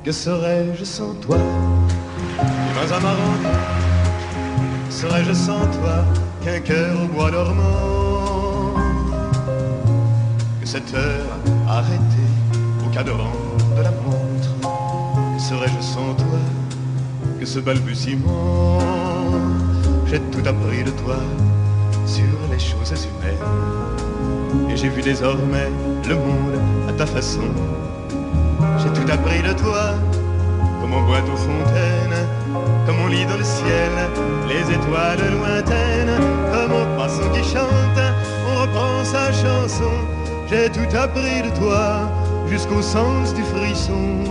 Que serais-je sans toi? Vivant à ma rencontre, serais-je sans toi qu'un cœur au bois dormant? Que cette heure arrêtée au cadran de la montre, que serais-je sans toi? Que ce balbutiement, j'ai tout appris de toi sur les choses humaines. Et j'ai vu désormais le monde à ta façon. J'ai tout appris de toi, comme on boit aux fontaines, comme on lit dans le ciel les étoiles lointaines, comme au passant qui chante, on reprend sa chanson. J'ai tout appris de toi, jusqu'au sens du frisson.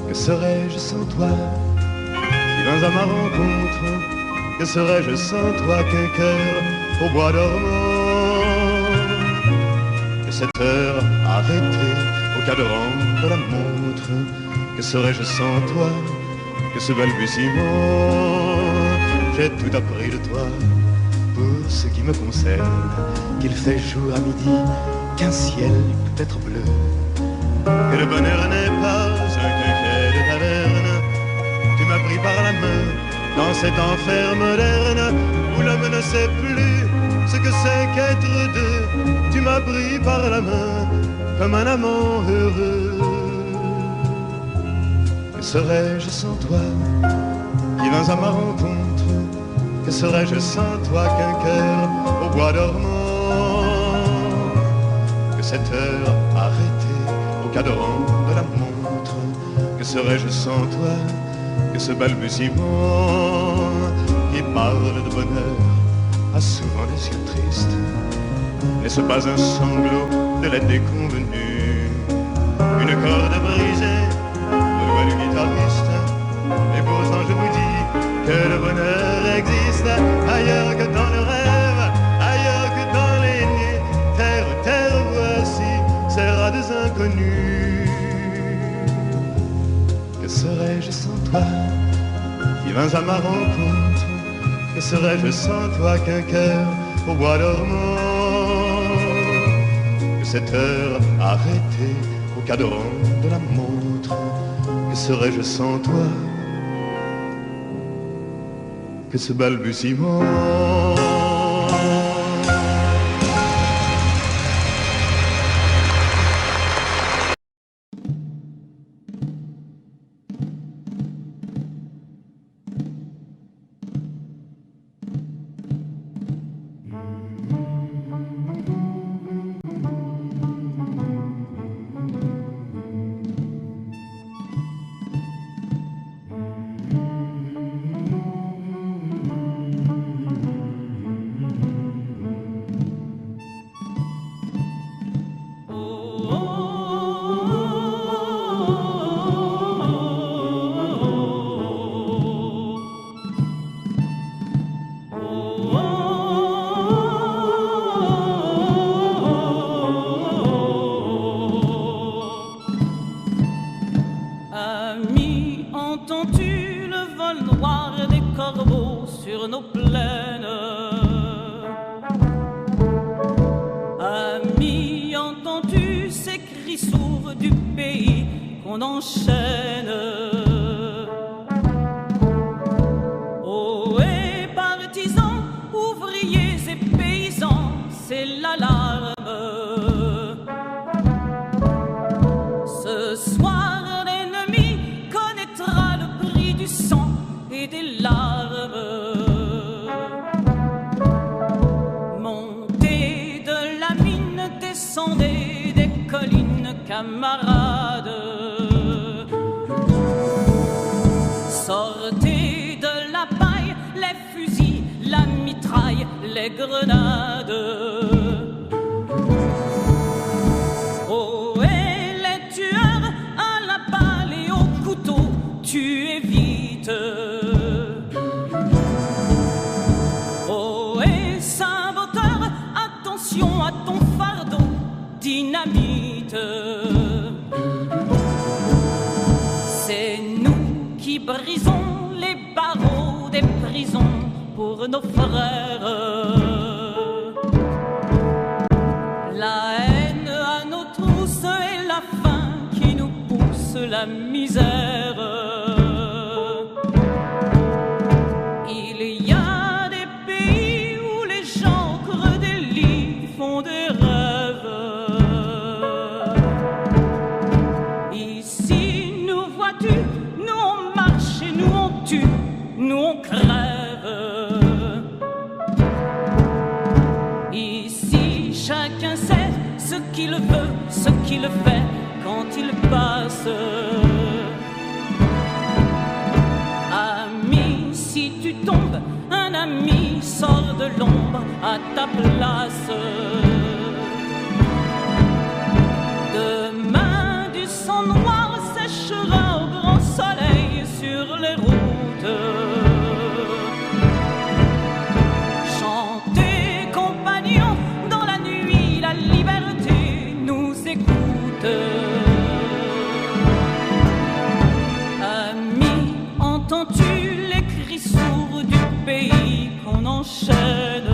Que serais-je sans toi? Vivant à ma rencontre, que serais-je sans toi qu'un cœur au bois dormant? Que cette heure arrêtée au cadran de la montre, que serais-je sans toi? Que ce balbutiement, j'ai tout appris de toi. Pour ce qui me concerne, qu'il fait jour à midi, qu'un ciel peut être bleu, que le bonheur n'est pas un quinquet de taverne. Tu m'as pris par la main dans cet enfer moderne où l'homme ne sait plus ce que c'est qu'être deux. Tu m'as pris par la main comme un amant heureux. Que serais-je sans toi? Vivant à ma rencontre, que serais-je sans toi qu'un cœur au bois dormant? Que cette heure arrêtée au cadran de la montre, que serais-je sans toi? Que ce balbutiement qui parle de bonheur a souvent des yeux tristes. N'est-ce pas un sanglot de la déconvenue? Une corde brisée, le doigt du guitariste. Et pourtant je vous dis que le bonheur existe ailleurs que dans le rêve, ailleurs que dans les nuits. Terre, terre, voici ces rats des inconnus. Que serais-je sans toi? Vivant à ma rencontre, que serais-je sans toi qu'un cœur au bois dormant? Que cette heure arrêtée au cadran de la montre, que serais-je sans toi? Que ce balbutiement. La haine à nos trousses et la faim qui nous pousse la misère. Il y a des pays où les gens creux des lits font des rêves. Ici, nous vois-tu, nous on marche et nous on tue, nous on crève. Ici, chacun sait ce qu'il veut, ce qu'il fait quand il passe. Ami, si tu tombes, un ami sort de l'ombre à ta place. Demain, du sang noir séchera au grand soleil sur les routes. Chantez, compagnons, dans la nuit, la liberté nous écoute. Ami, entends-tu les cris sourds du pays qu'on enchaîne?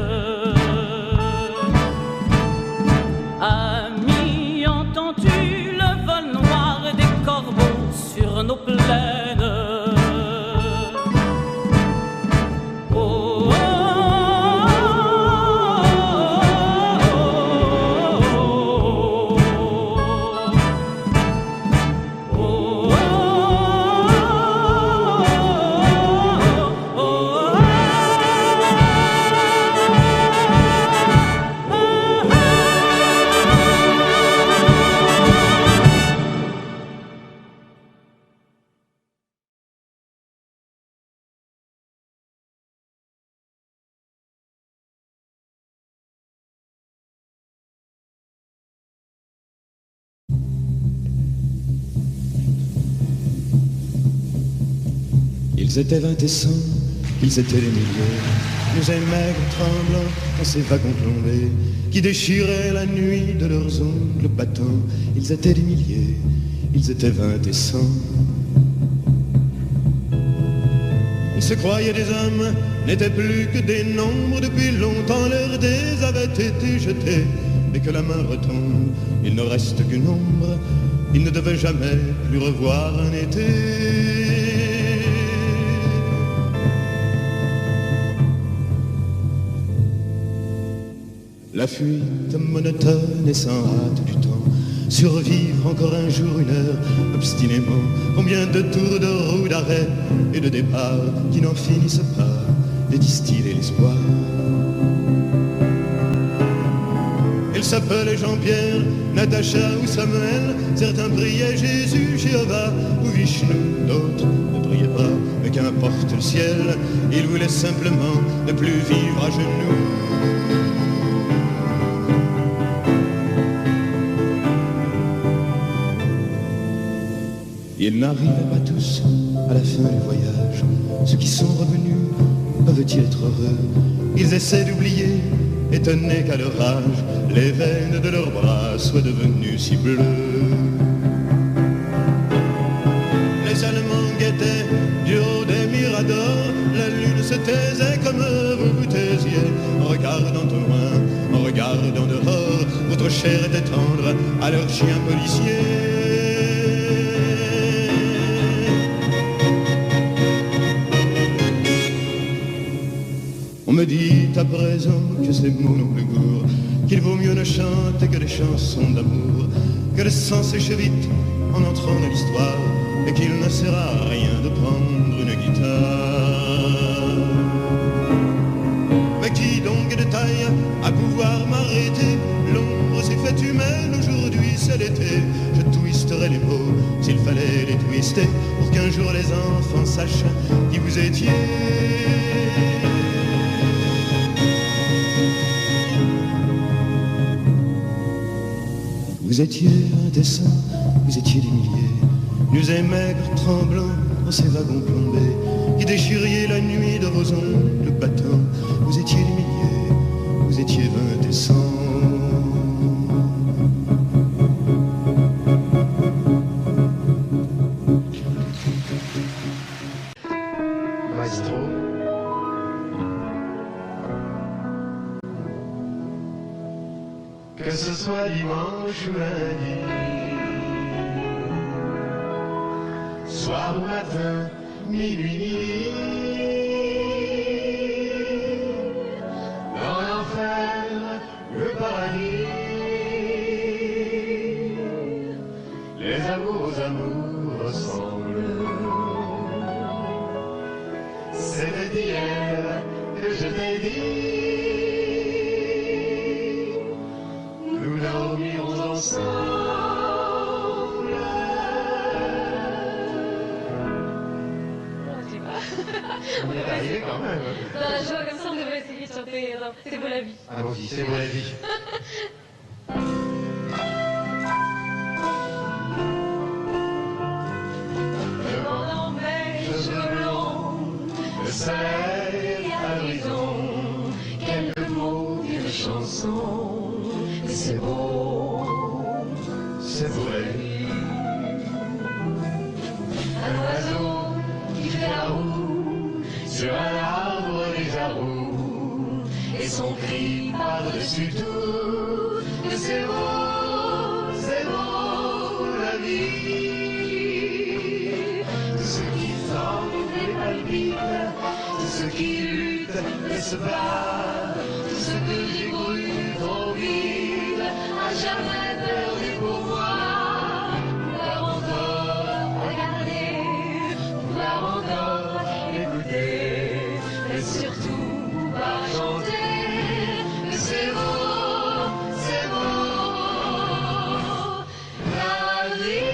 Ami, entends-tu le vol noir des corbeaux sur nos plaines? Oh, oh, Ils étaient 20 et 100, ils étaient des milliers, nous aimèrent tremblants dans ces wagons plombés qui déchiraient la nuit de leurs ongles battants. Ils étaient des milliers, ils étaient 20 et 100. Ils se croyaient des hommes, n'étaient plus que des nombres. Depuis longtemps leurs dés avaient été jetés. Mais que la main retombe, il ne reste qu'une ombre. Ils ne devaient jamais plus revoir un été. La fuite monotone et sans hâte du temps, survivre encore un jour, une heure, obstinément. Combien de tours de roue, d'arrêt et de départ qui n'en finissent pas de distiller l'espoir. Ils s'appelaient Jean-Pierre, Natacha ou Samuel. Certains priaient Jésus, Jéhovah ou Vishnu. D'autres ne priaient pas, mais qu'importe le ciel. Ils voulaient simplement ne plus vivre à genoux. Ils n'arrivaient pas tous à la fin du voyage. Ceux qui sont revenus peuvent-ils être heureux? Ils essaient d'oublier, étonnés qu'à leur âge, les veines de leurs bras soient devenues si bleues. Les Allemands guettaient du haut des miradors. La lune se taisait comme vous vous taisiez, en regardant au loin, en regardant dehors. Votre chair était tendre à leurs chiens policiers. On me dit à présent que ces mots n'ont plus goût, qu'il vaut mieux ne chanter que des chansons d'amour, que le sang sèche vite en entrant dans l'histoire, et qu'il ne sert à rien de prendre une guitare. Mais qui donc est de taille à pouvoir m'arrêter? L'ombre s'est faite humaine, aujourd'hui c'est l'été. Je twisterai les mots s'il fallait les twister, pour qu'un jour les enfants sachent qui vous étiez. Vous étiez indécents, vous étiez des milliers, nous aimègres tremblants dans ces wagons plombés, qui déchiriez la nuit de vos ongles battants. Vous étiez des milliers, vous étiez 20 et 100. Maestro. Que ce soit dimanche ou lundi, soir ou matin, minuit. Dans l'enfer, le paradis, les amours aux amours ressemblent. C'est d'hier que je t'ai dit, nous dormirons ensemble. On est arrivé quand même. Dans la joie comme ça, on devrait essayer de chanter C'est beau la vie. Allons-y, c'est beau la vie. Le vent l'emmène, cheveux blonds, Le soleil à l'horizon, quelques mots d'une chanson. C'est beau, c'est beau la vie. un oiseau qui fait la roue Sur un arbre déjà roux, et son cri par-dessus tout, que c'est beau la vie. Tout ce qui tremble et palpite, tout ce qui lutte et se bat, tout ce que j'ai cru trop vite, à jamais perdu pour moi. Pouvoir encore regarder, pouvoir encore écouter, et surtout pouvoir chanter. Que c'est beau la vie.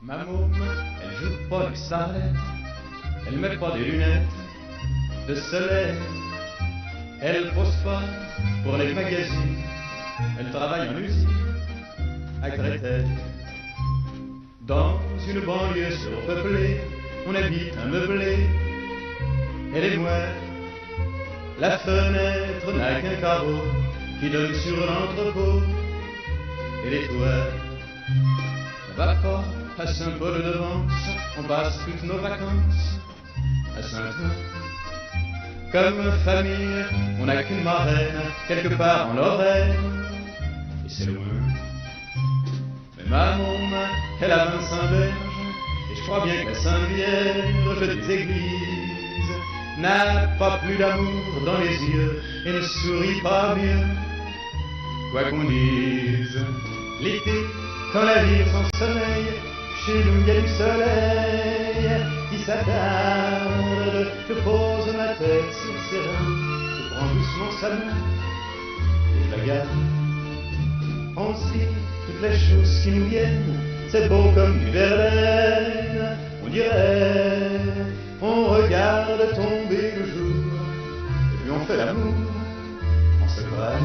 Ma môme, elle joue pas du sarlet, elle met pas des lunettes de soleil, elle pose pas pour les magazines, elle travaille en usine à Créteil. Dans une banlieue surpeuplée, on habite un meublé, elle est moelle, la fenêtre n'a qu'un carreau qui donne sur l'entrepôt, et les toits, ça va pas à Saint-Paul-de-Vence, on passe toutes nos vacances à Saint-Ouen. Comme famille, on n'a qu'une marraine, quelque part en Lorraine, et c'est loin. Mais ma môme, elle a 25 berges, et je crois bien que la Sainte Vierge des églises n'a pas plus d'amour dans les yeux, et ne sourit pas mieux. Quoi qu'on dise, l'été, quand la ville sans sommeil, chez nous il y a du soleil qui s'attarde. Je pose ma tête sur ses reins, je prends doucement sa main et je la garde. On se dit toutes les choses qui nous viennent, c'est beau comme du Verlaine. On dirait, on regarde tomber le jour, et puis on fait l'amour en secret.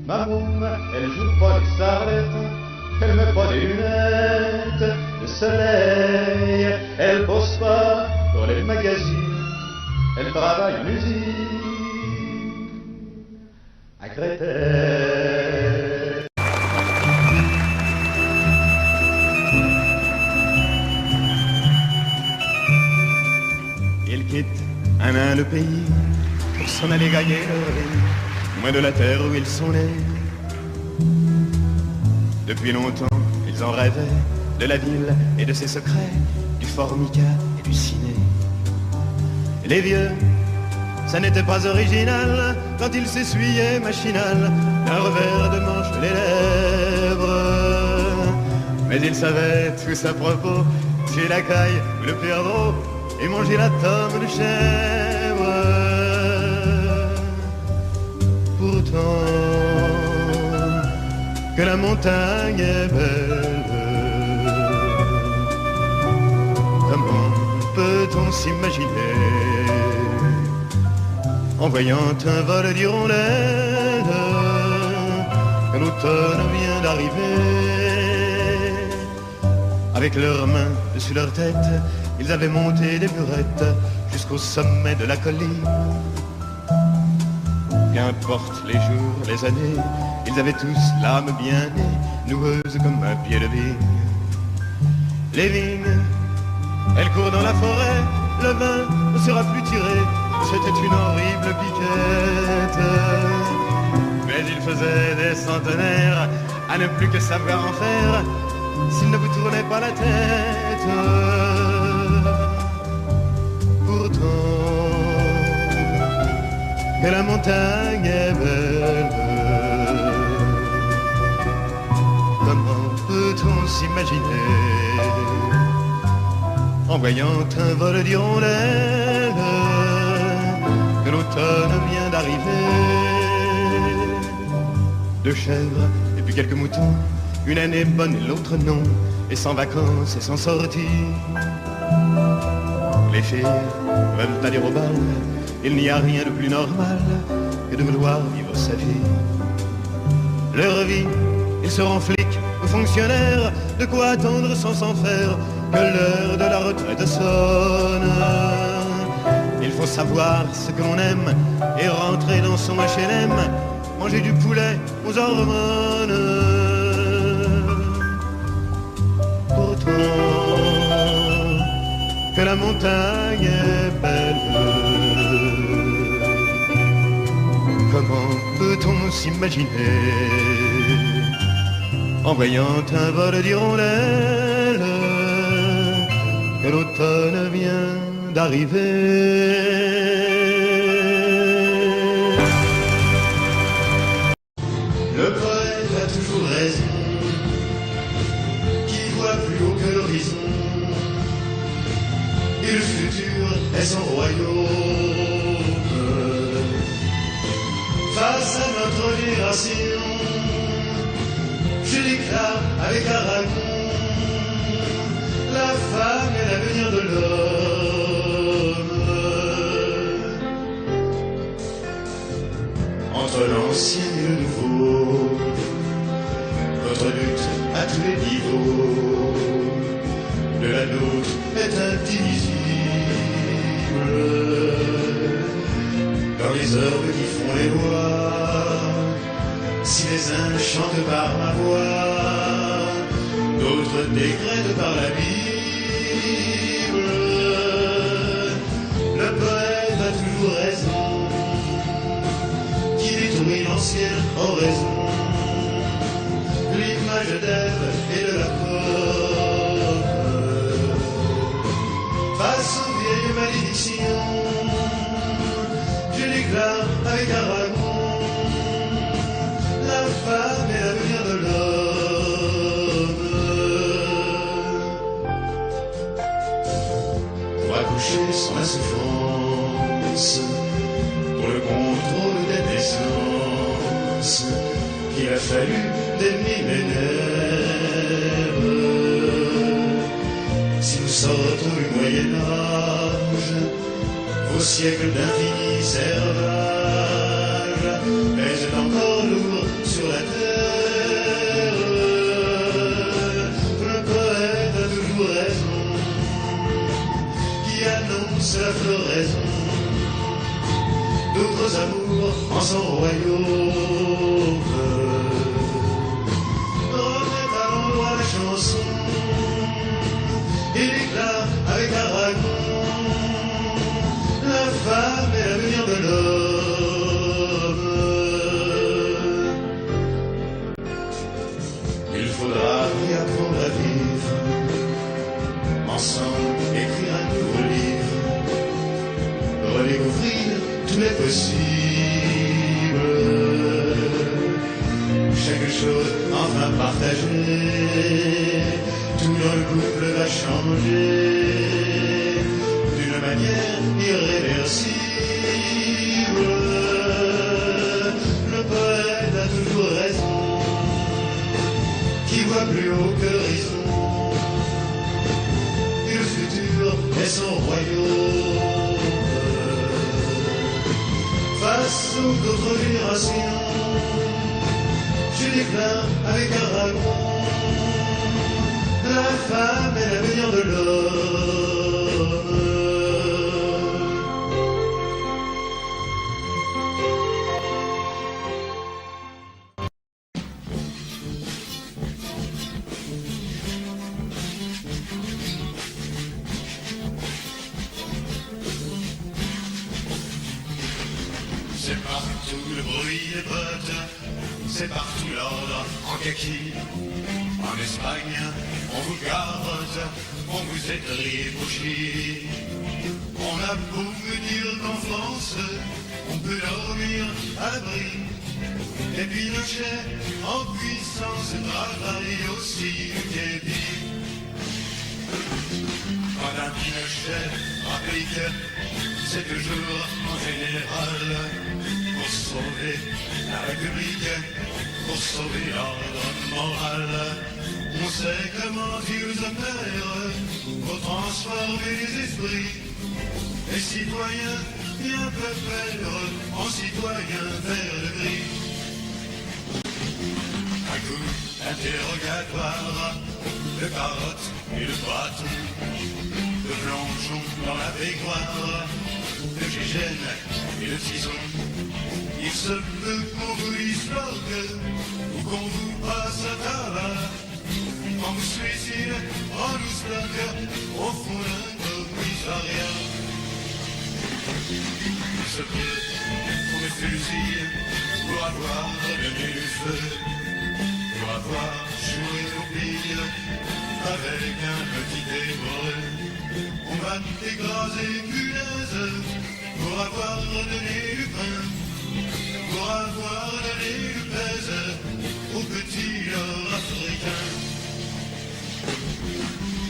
Ma môme, elle joue pas du starlet, elle met pas des lunettes de soleil, elle pose pas pour les magazines, elle travaille en usine à Créteil. Ils quittent un à un le pays pour s'en aller gagner leur vie, loin de la terre où ils sont nés. Depuis longtemps, ils en rêvaient de la ville et de ses secrets, du formica et du ciné. Les vieux, ça n'était pas original quand ils s'essuyaient machinal d'un revers de manche les lèvres. Mais ils savaient tous à propos tuer la caille ou le perdreau et manger la tome de chèvre. Pourtant, que la montagne est belle, comment peut-on s'imaginer en voyant un vol d'hirondelles que l'automne vient d'arriver? Avec leurs mains dessus leur tête, ils avaient monté des burettes jusqu'au sommet de la colline. Qu'importe les jours, les années, ils avaient tous l'âme bien née, noueuse comme un pied de vigne. Les vignes, elles courent dans la forêt, le vin ne sera plus tiré C'était une horrible piquette, mais il faisait des centenaires à ne plus que savoir en faire s'il ne vous tournait pas la tête. Pourtant, que la montagne est belle, comment peut-on s'imaginer en voyant un vol d'hirondelles que l'automne vient d'arriver? Deux chèvres et puis quelques moutons, une année bonne et l'autre non, et sans vacances et sans sortie. Les filles veulent aller au bal, il n'y a rien de plus normal que de vouloir vivre sa vie. Leur vie, ils seront flics ou fonctionnaires, de quoi attendre sans s'en faire que l'heure de la retraite sonne. Il faut savoir ce que l'on aime et rentrer dans son HLM, manger du poulet aux hormones. Pourtant, que la montagne est belle, comment peut-on s'imaginer en voyant un vol d'hirondelles que l'automne vient d'arriver? Le poète a toujours raison, qui voit plus haut que l'horizon, et le futur est son royaume. Face à notre génération, je déclare avec Aragon, la femme est l'avenir de l'homme. Entre l'ancien et le nouveau, notre lutte à tous les niveaux de la nôtre est indivisible. Dans les herbes qui font les lois, si les uns chantent par ma voix, d'autres décrètent par la Bible. Le poète a toujours raison, qui détruit l'ancienne oraison, l'image d'Ève et de la pomme. Face aux vieilles malédictions, je déclare avec Aragon, la femme est l'avenir de l'homme. Pour accoucher sans la souffrance, pour le contrôle des naissances, qu'il a fallu des millénaires. Si nous sortons du Moyen-Âge, vos siècles d'infini servage pèsent encore lourd sur la terre. Le poète a toujours raison, qui annonce la floraison d'autres amours en son royaume. Remet à l'endroit la chanson et déclare avec Aragon, la femme est l'avenir de l'homme. Il faudra réapprendre à vivre, ensemble écrire un nouveau livre, redécouvrir tout est possible. Chaque chose enfin partagée, tout dans le couple va changer d'une manière irréversible. Le poète a toujours raison, qui voit plus haut que l'horizon, et le futur est son royaume. Face aux autres générations, je déclare avec Aragon, la femme est l'avenir de l'homme. C'est partout le bruit des bottes, c'est partout l'ordre en kaki. En Espagne, on vous carotte, on vous écrit bougie. On a beau me dire qu'en France, on peut dormir à l'abri. Et Pinochet, en puissance, travaille aussi du képi. Madame Pinochet applique, c'est toujours en général pour sauver la République, pour sauver l'ordre moral. On sait comment ils opèrent pour transformer les esprits. Les citoyens bien peuvent perdre en citoyens vers le gris. Un coup d'interrogatoire, de carottes et de bâton, de plongeon dans la baignoire, de gégène et de tison. Il se peut qu'on vous disloque ou qu'on vous passe à tabac. On vous suicide, on nous stocke au fond d'un commissariat. Il se peut qu'on me fusille pour avoir donné du feu, pour avoir joué aux billes avec un petit hébreu. On va t'écraser, punaise, pour avoir donné du pain, pour avoir donné du pèse au petit africain.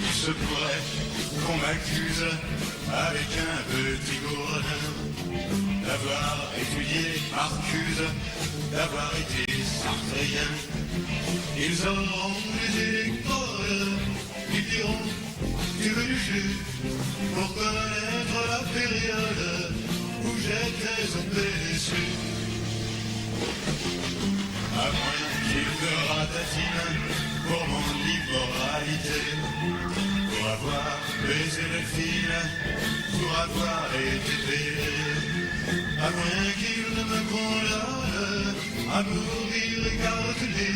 Il se pourrait qu'on m'accuse avec un petit gourdin d'avoir étudié Marcuse, d'avoir été sartrien. Ils auront les électeurs, ils diront tu veux du jus pour connaître la période où j'étais au PSU. À moins qu'il me ratatine pour mon immoralité, pour avoir baisé les filles, pour avoir été payé. À moins qu'il ne me condamne à mourir écartelé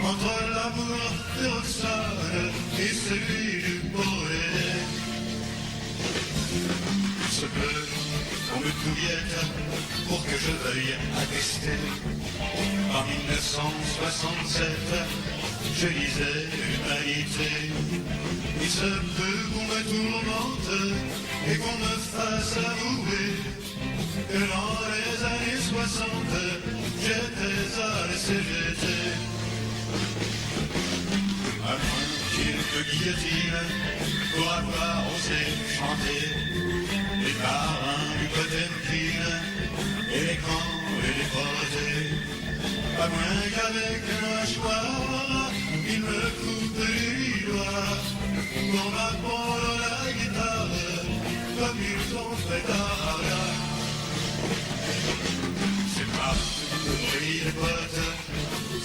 entre l'amour de Roxane et celui du poète. Il se peut qu'on me touillette pour que je veuille attester. En 1967, je lisais l'humanité. Il se peut qu'on me tourmente et qu'on me fasse avouer que dans les années 60, j'étais à la CGT. À moins qu'il me guillotine pour avoir osé chanter les marins du Potemkin et les camps et les portés. À moins qu'avec un hachoir, il me coupe les doigts pour m'apprendre la guitare comme ils ont fait à Raga. C'est partout le bruit des potes,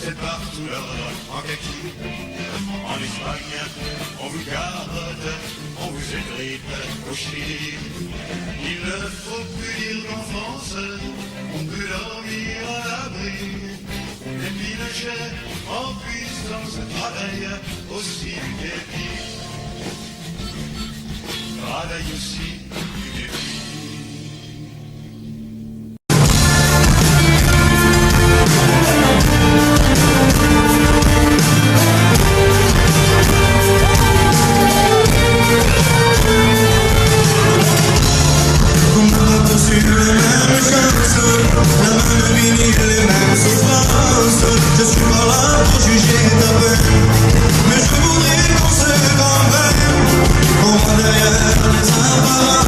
c'est partout l'ordre en kaki. En Espagne, on vous carotte, on vous étripe au Chili. Il ne faut plus dire qu'en France, on peut dormir à l'abri. Les Pinochet en puissance travaillent aussi du képi. Travaillent aussi du képi. Je suis pas là pour juger ta peine, mais je voudrais qu'on se comprenne. On va derrière les apparences.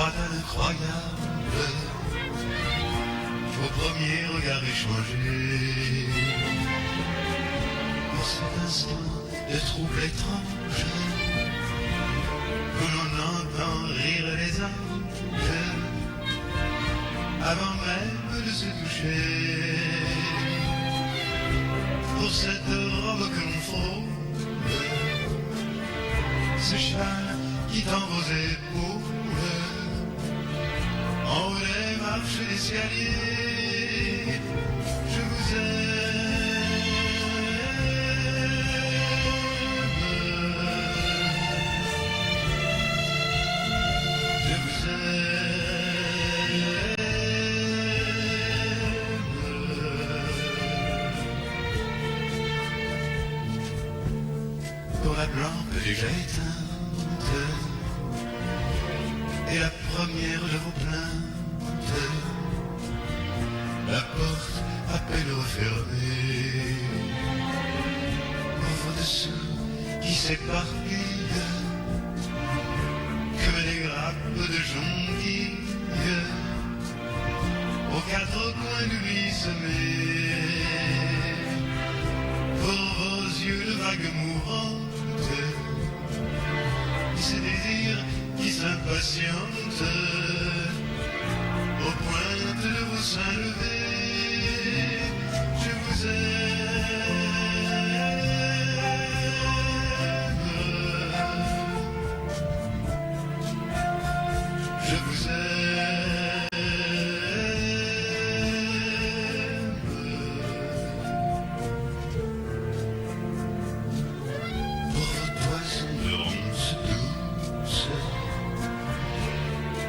froide, incroyable, au premier regard échangé, pour cet instant de trouble étrange, où l'on entend rire les anges, avant même de se toucher, pour cette robe que l'on frôle, ce châle qui tend vos épaules, en haut des marches d'escalier, je vous aime. Je vous aime. Pour la lampe déjà éteinte et la première de vos plaintes, la porte à peine refermée, pauvre dessous qui s'éparpille comme des grappes de jonquilles aux quatre coins du lit semé, pour vos yeux de vagues mourantes, ces désirs qui s'impatientent aux pointes de vos seins levés, je vous aime. Je vous aime. Pour vos toisons de ronces douces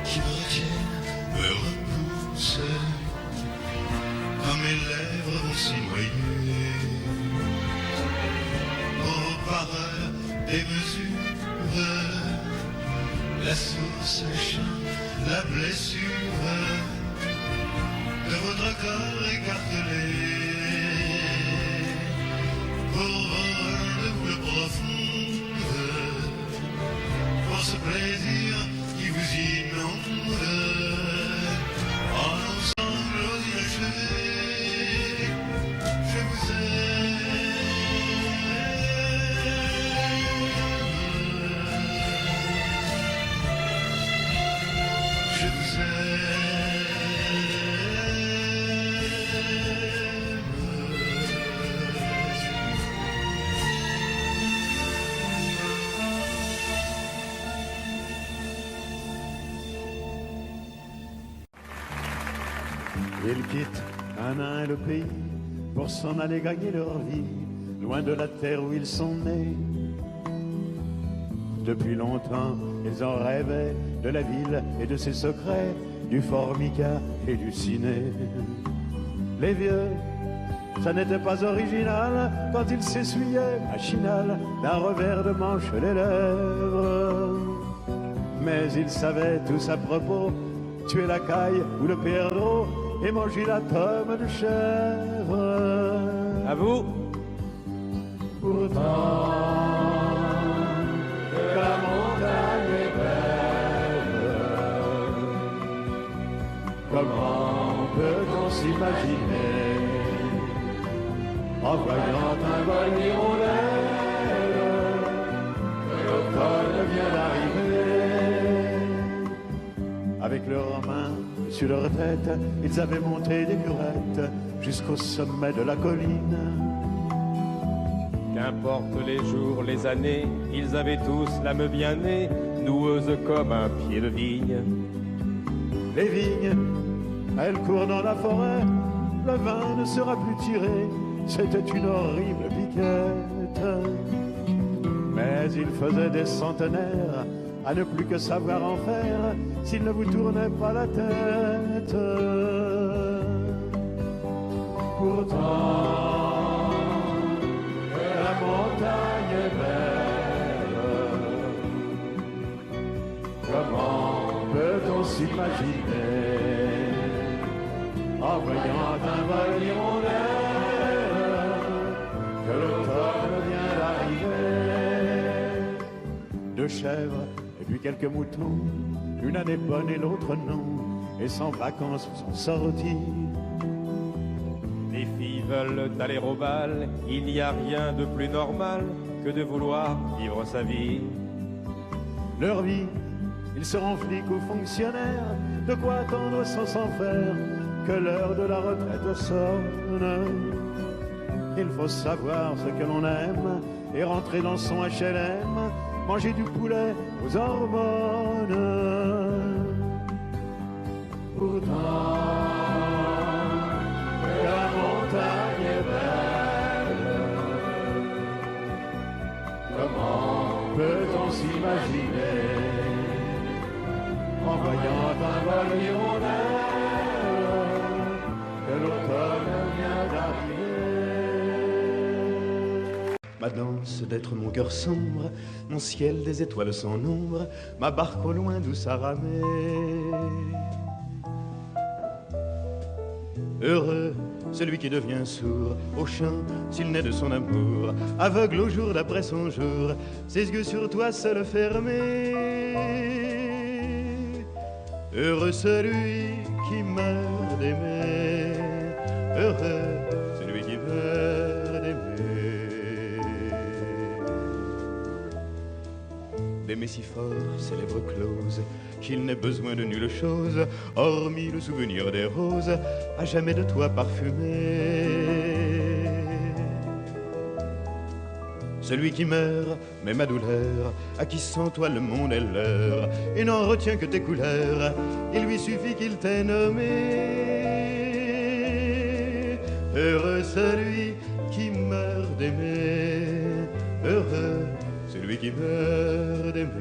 qui me retiennent, me repoussent, quand mes lèvres vont s'y noyer. Pour vos paroles démesurées, la source, le champ, la blessure de votre corps écartelé, pour vos rendez-vous profondes, pour ce plaisir qui vous inonde, en ensemble aux inachevés, je vous aime. Je vous Ils quittent un à un le pays pour s'en aller gagner leur vie, loin de la terre où ils sont nés. Depuis longtemps, ils en rêvaient de la ville et de ses secrets, du formica et du ciné. Les vieux, ça n'était pas original quand ils s'essuyaient, machinal, d'un revers de manche les lèvres. Mais ils savaient tous à propos tuer la caille ou le perdreau et manger la tome de chèvre. À vous. Pourtant, que la montagne est belle, comment peut-on s'imaginer, en voyant un vol d'hirondelle, que l'automne vient d'arriver. Avec leurs mains sur leur tête, ils avaient monté des murettes jusqu'au sommet de la colline. Qu'importe les jours, les années, ils avaient tous l'âme bien née, noueuse comme un pied de vigne. Les vignes, elles courent dans la forêt, le vin ne sera plus tiré, c'était une horrible piquette. Mais il faisait des centenaires à ne plus que savoir en faire s'il ne vous tournait pas la tête. Pourtant, la montagne est belle, comment peut-on s'imaginer, en voyant un vol d'hirondelle, que l'automne vient d'arriver. Deux chèvres et puis quelques moutons, une année bonne et l'autre non, et sans vacances sans sortir. Les filles veulent aller au bal, il n'y a rien de plus normal que de vouloir vivre sa vie. Leur vie, ils seront flics ou fonctionnaires, de quoi attendre sans s'en faire que l'heure de la retraite sonne. Il faut savoir ce que l'on aime et rentrer dans son HLM, manger du poulet aux hormones. Pourtant, la montagne est belle. Comment peut-on s'imaginer en voyant un vol hirondelle que l'automne vient d'arriver? Ma danse d'être mon cœur sombre, mon ciel des étoiles sans nombre, ma barque au loin d'où ça ramait. Heureux celui qui devient sourd au chant s'il naît de son amour, aveugle au jour d'après son jour, ses yeux sur toi seul fermés. Heureux celui qui meurt d'aimer, heureux celui qui meurt d'aimer. D'aimer si fort ses lèvres closes qu'il n'ait besoin de nulle chose, hormis le souvenir des roses, à jamais de toi parfumé. Celui qui meurt, mais ma douleur, à qui sans toi le monde est l'heure, et n'en retient que tes couleurs, il lui suffit qu'il t'ait nommé. Heureux celui qui meurt d'aimer, heureux celui qui meurt d'aimer.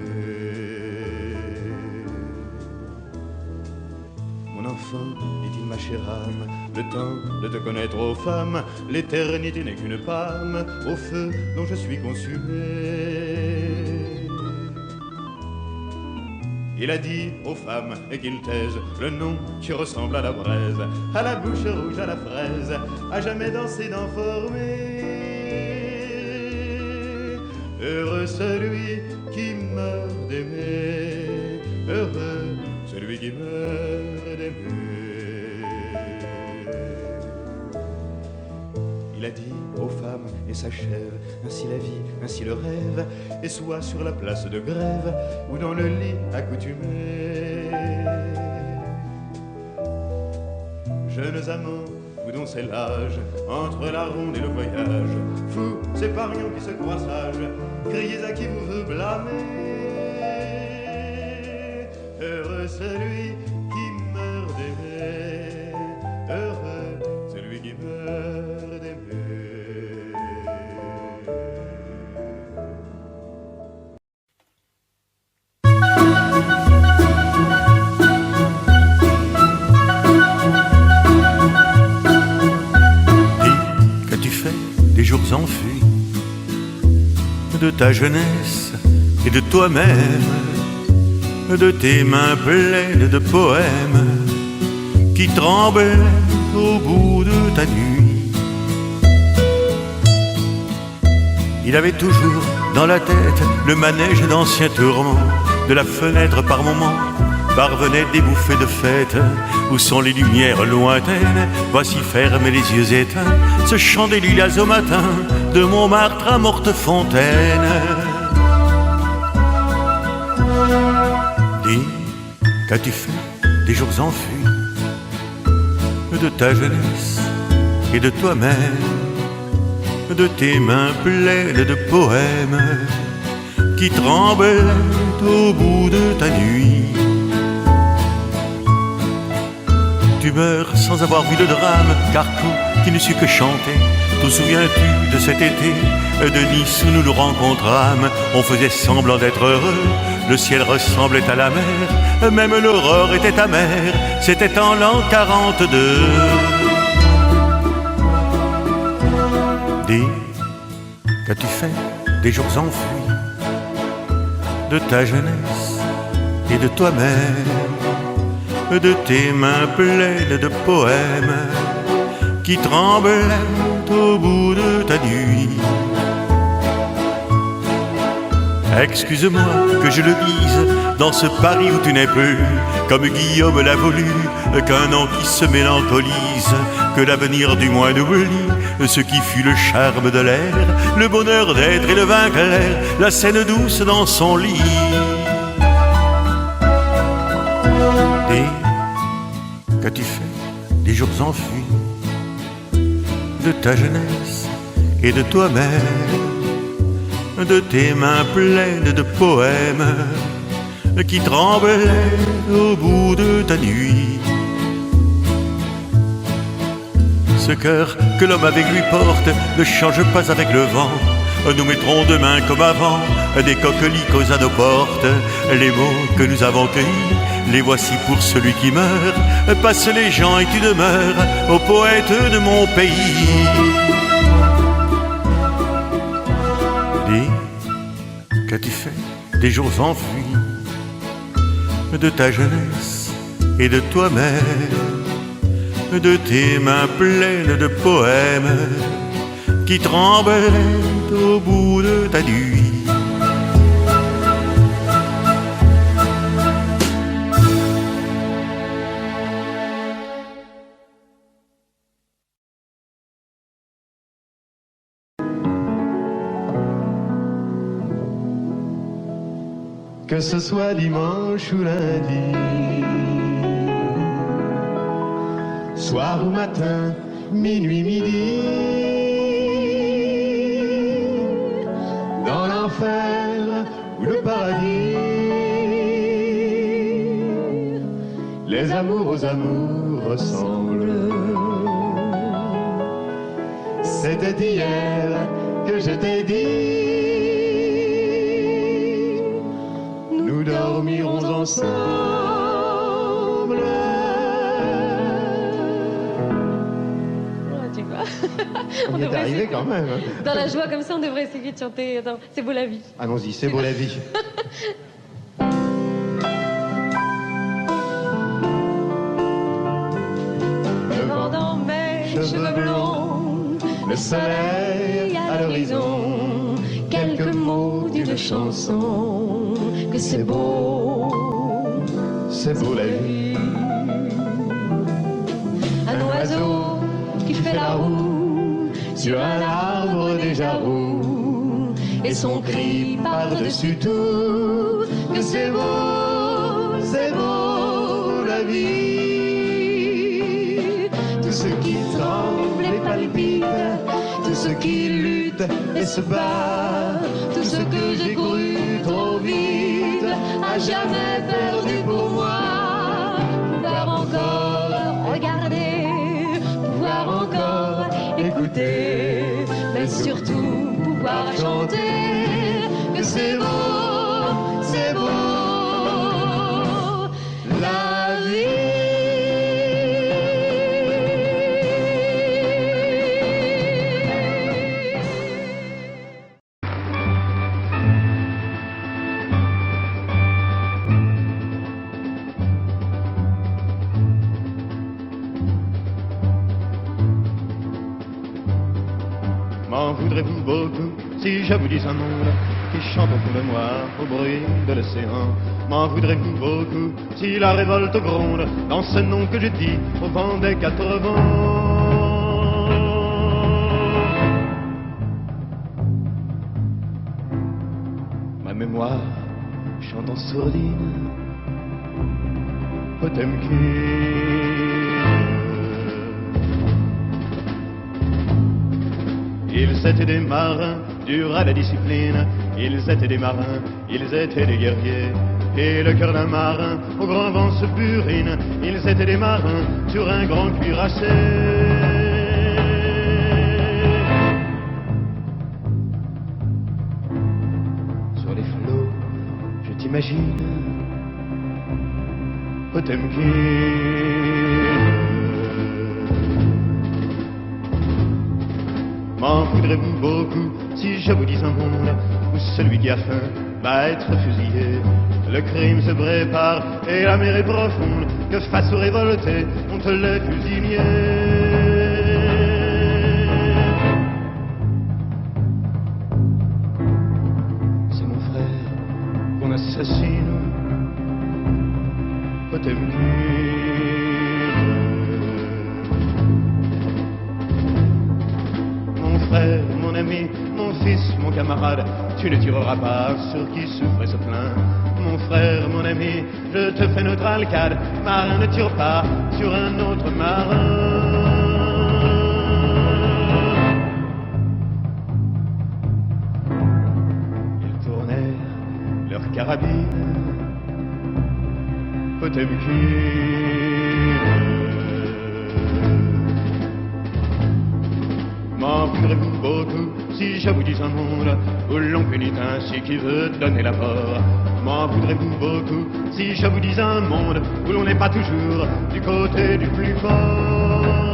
Mon enfant, dit-il ma chère âme, le temps de te connaître aux femmes, l'éternité n'est qu'une palme au feu dont je suis consumé. Il a dit aux femmes et qu'ils taisent le nom qui ressemble à la braise, à la bouche rouge, à la fraise, à jamais dans ses dents formées. Heureux celui qui meurt d'aimer, heureux celui qui meurt d'aimer. Il a dit aux femmes et s'achève, ainsi la vie, ainsi le rêve, et soit sur la place de grève ou dans le lit accoutumé. Jeunes amants, vous dont c'est l'âge, entre la ronde et le voyage, fous, ces parions qui se croient sages, criez à qui vous veut blâmer. Heureux celui qui meurt d'aimer, heureux celui qui meurt d'aimer. Et qu'as-tu fait des jours enfuis, de ta jeunesse et de toi-même, de tes mains pleines de poèmes qui tremblaient au bout de ta nuit? Il avait toujours dans la tête le manège d'anciens tourments, de la fenêtre par moments parvenaient des bouffées de fête. Où sont les lumières lointaines? Voici fermer les yeux éteints ce chant des lilas au matin, de Montmartre à Mortefontaine. Dis, qu'as-tu fait des jours enfuis, de ta jeunesse et de toi-même, de tes mains pleines de poèmes qui tremblaient au bout de ta nuit? Tu meurs sans avoir vu le drame, Carco qui ne sut que chanter. Te souviens-tu de cet été de Nice où nous nous rencontrâmes? On faisait semblant d'être heureux, le ciel ressemblait à la mer, même l'aurore était amère, c'était en l'an 42. Dis, qu'as-tu fait des jours enfuis, de ta jeunesse et de toi-même, de tes mains pleines de poèmes qui tremblaient au bout de ta nuit? Excuse-moi que je le dise, dans ce Paris où tu n'es plus, comme Guillaume l'a voulu, qu'un nom qui se mélancolise, que l'avenir du moins n'oublie ce qui fut le charme de l'air, le bonheur d'être et le vin clair, la scène douce dans son lit. Dis, qu'as-tu fait des jours enfuis de ta jeunesse et de toi-même, de tes mains pleines de poèmes qui tremblaient au bout de ta nuit? Ce cœur que l'homme avec lui porte ne change pas avec le vent. Nous mettrons demain comme avant des coquelicots à nos portes. Les mots que nous avons cueillis, les voici pour celui qui meurt. Passe les gens et tu demeures au poète de mon pays. Dis, qu'as-tu fait des jours enfuis de ta jeunesse et de toi-même, de tes mains pleines de poèmes qui tremblaient au bout de ta nuit? Que ce soit dimanche ou lundi, soir ou matin, minuit, midi, dans l'enfer ou le paradis, les amours aux amours ressemblent. C'était hier que je t'ai dit, nous dormirons ensemble. Tu vois. On y est arrivé quand même. Hein. Dans la joie comme ça, on devrait essayer de chanter. Attends, c'est beau la vie. Allons-y, c'est beau la vie. Le vent dans mes cheveux blonds, le soleil à l'horizon, quelques mots d'une chanson, que c'est beau la vie. Un oiseau qui fait la roue Sur un arbre déjà roux, et son cri par-dessus tout, que c'est beau la vie. Tout ce qui tremble et palpite, tout ce qui lutte et se bat, tout ce que j'ai cru trop vite, à jamais perdu pour moi. Pouvoir encore regarder, pouvoir encore écouter, mais surtout pouvoir chanter, que c'est beau la vie. M'en voudrez-vous beaucoup si je vous dis un monde qui chante au fond de moi au bruit de l'océan? M'en voudrez-vous beaucoup si la révolte gronde dans ce nom que je dis au vent des quatre vents? Ma mémoire chante en sourdine Potemkin. Ils étaient des marins, durs à la discipline. Ils étaient des marins, ils étaient des guerriers. Et le cœur d'un marin, au grand vent se burine. Ils étaient des marins, sur un grand cuirassé. Sur les flots, je t'imagine, Potemkin. M'en voudrez-vous beaucoup si je vous dis un monde où celui qui a faim va être fusillé? Le crime se prépare et la mer est profonde, que face aux révoltés, on te les fusiliers. C'est mon frère qu'on assassine, Potemkin. Mon frère, mon ami, mon fils, mon camarade, tu ne tireras pas sur qui souffre et se plaint. Mon frère, mon ami, je te fais notre alcade, marin ne tire pas sur un autre marin. Ils tournèrent leurs carabines, Potemkin. M'en voudrez-vous beaucoup si je vous dis un monde où l'on punit ainsi qui veut donner la mort? M'en voudrez-vous beaucoup si je vous dis un monde où l'on n'est pas toujours du côté du plus fort?